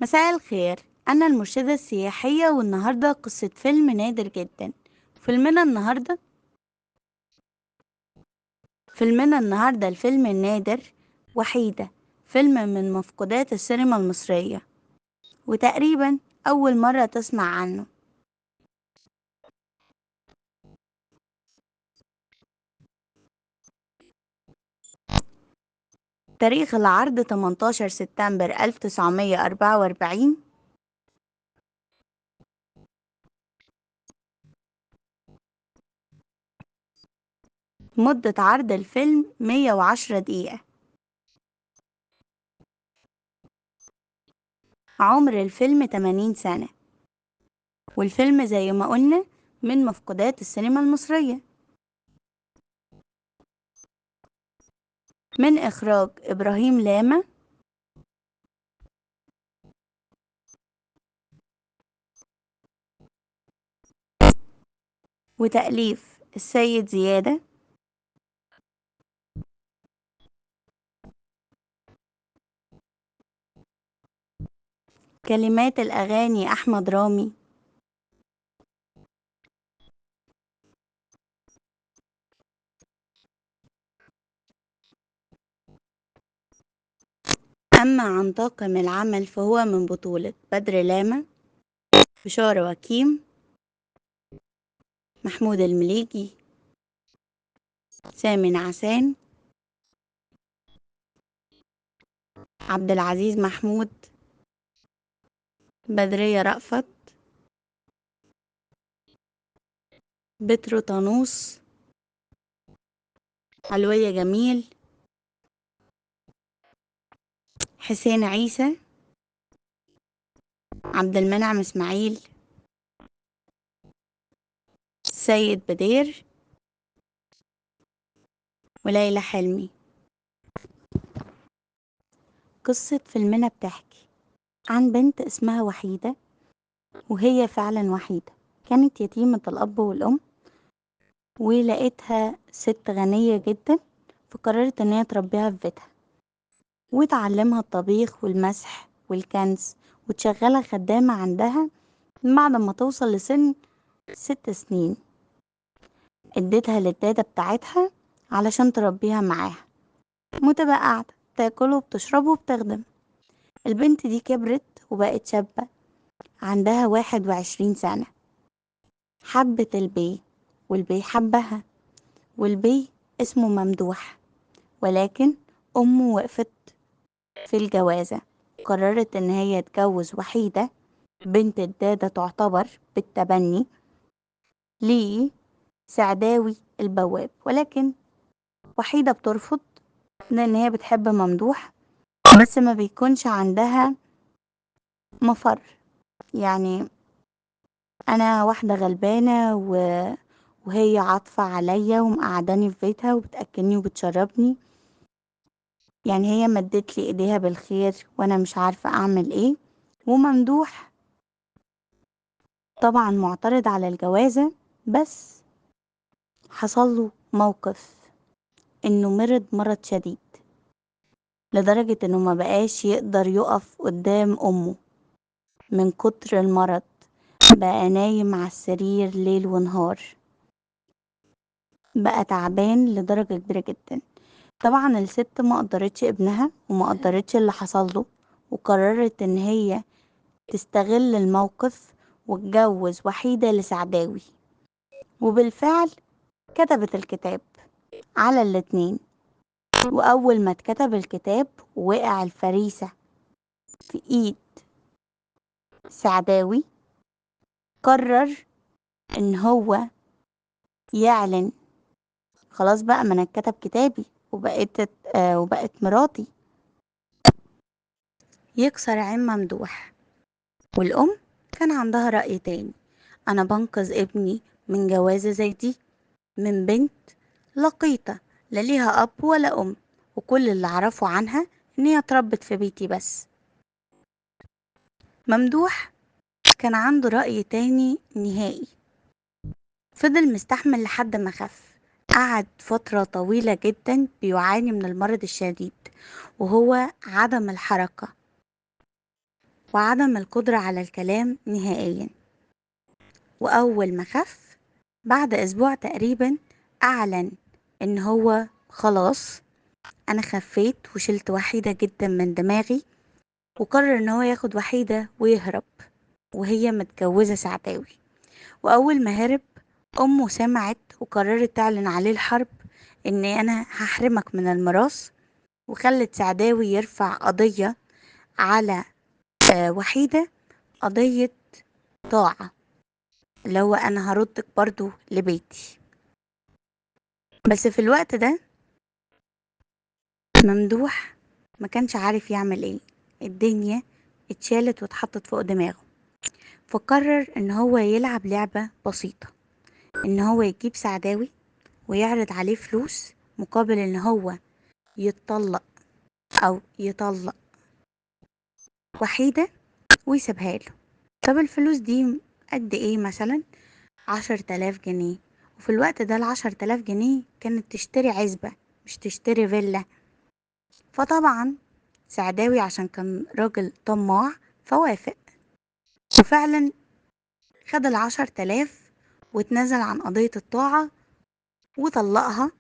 مساء الخير. أنا المرشدة السياحية والنهاردة قصة فيلم نادر جدا. فيلمنا النهاردة الفيلم النادر وحيدة، فيلم من مفقودات السينما المصرية، وتقريبا أول مرة تسمع عنه. تاريخ العرض 18 سبتمبر 1944. مدة عرض الفيلم 110 دقيقة. عمر الفيلم 80 سنة، والفيلم زي ما قلنا من مفقودات السينما المصرية. من إخراج إبراهيم لاما، وتأليف السيد زيادة، كلمات الأغاني أحمد رامي. أما عن طاقم العمل فهو من بطولة بدر لاما، بشارة وكيم، محمود المليجي، سامي نعسان، عبد العزيز محمود، بدرية رأفت، بترو طانوس، علوية جميل، حسين عيسى، عبد المنعم إسماعيل، سيد بدير، وليلى حلمي. قصة فيلمنا بتحكي عن بنت اسمها وحيدة، وهي فعلا وحيدة، كانت يتيمة الأب والأم، ولقيتها ست غنية جدا، فقررت ان هي تربيها في بيتها وتعلمها الطبيخ والمسح والكنس، وتشغلها خدامة عندها بعد ما توصل لسن 6 سنين. اديتها للدادة بتاعتها علشان تربيها معاها، وتبقى قاعدة تاكل وبتشرب وبتخدم. البنت دي كبرت وبقت شابة، عندها 21 سنة. حبت البي، والبي حبها، والبي اسمه ممدوح، ولكن أمه وقفت في الجوازة. قررت إن هي تجوز وحيدة بنت الدادة، تعتبر بالتبني، لسعداوي البواب، ولكن وحيدة بترفض لأن هي بتحب ممدوح، بس ما بيكونش عندها مفر. يعني أنا واحدة غلبانة وهي عاطفة عليا ومقعداني في بيتها وبتأكلني وبتشربني، يعني هي مدت لي ايديها بالخير وانا مش عارفة اعمل ايه. وممدوح طبعا معترض على الجوازة، بس حصل له موقف انه مرض شديد لدرجة انه ما بقاش يقدر يقف قدام امه من كتر المرض، بقى نايم على السرير ليل ونهار، بقى تعبان لدرجة كبيرة جدا. طبعا الست ما قدرتش ابنها وما قدرتش اللي حصل له، وقررت ان هي تستغل الموقف واتجوز وحيدة لسعداوي. وبالفعل كتبت الكتاب على الاتنين، وأول ما اتكتب الكتاب وقع الفريسة في إيد سعداوي، قرر إن هو يعلن خلاص بقى، ما أنا اتكتب كتابي وبقت مراتي، يكسر عين ممدوح. والأم كان عندها رأي تاني، أنا بنقذ ابني من جوازة زي دي، من بنت لقيطة لا ليها أب ولا أم، وكل اللي أعرفه عنها إن هي اتربت في بيتي بس. ممدوح كان عنده رأي تاني نهائي، فضل مستحمل لحد ما خف. قعد فترة طويلة جدا بيعاني من المرض الشديد، وهو عدم الحركة. وعدم القدرة على الكلام نهائيا. وأول ما خف بعد أسبوع تقريبا أعلن إن هو خلاص أنا خفيت وشلت وحيدة جدا من دماغي، وقرر إن هو ياخد وحيدة ويهرب، وهي متجوزة سعداوي. وأول ما هرب أمه سمعت وقررت تعلن عليه الحرب، إن أنا هحرمك من الميراث، وخلت سعداوي يرفع قضية على وحيدة، قضية طاعة، اللي هو أنا هردك برضو لبيتي. بس في الوقت ده ممدوح ما كانش عارف يعمل ايه، الدنيا اتشالت واتحطت فوق دماغه. فقرر ان هو يلعب لعبة بسيطة، ان هو يجيب سعداوي ويعرض عليه فلوس مقابل ان هو يتطلق او يطلق وحيدة ويسيبها له. طب الفلوس دي قد ايه؟ مثلا 10,000 جنيه. وفي الوقت ده ال10,000 جنيه كانت تشتري عزبة، مش تشتري فيلا. فطبعا سعداوي عشان كان راجل طماع فوافق، وفعلا خد ال10,000 واتنازل عن قضية الطاعة وطلقها.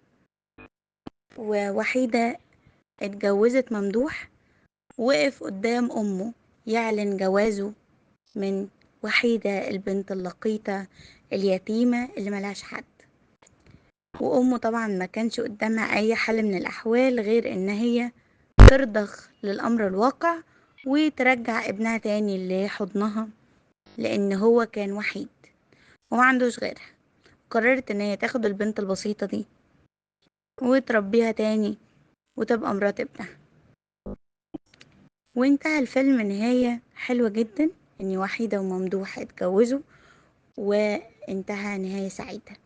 ووحيدة اتجوزت ممدوح، وقف قدام أمه يعلن جوازه من وحيدة البنت اللقيطة اليتيمة اللي ملهاش حد. وأمه طبعا ما كانش قدامها أي حل من الأحوال غير إن هي ترضخ للأمر الواقع وترجع ابنها تاني لحضنها، لأن هو كان وحيد وما عندوش غيرها. قررت إن هي تاخد البنت البسيطة دي وتربيها تاني وتبقى مرات ابنها. وانتهى الفيلم نهاية حلوة جدا، إن وحيدة وممدوح اتجوزوا وانتهى نهاية سعيدة.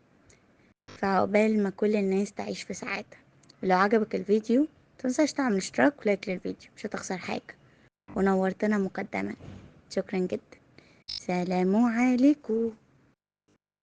فعقبال ما كل الناس تعيش في سعادة. لو عجبك الفيديو متنساش تعمل اشتراك ولايك للفيديو، مش هتخسر حاجة، ونورتنا مقدما. شكرا جدا. سلام عليكم.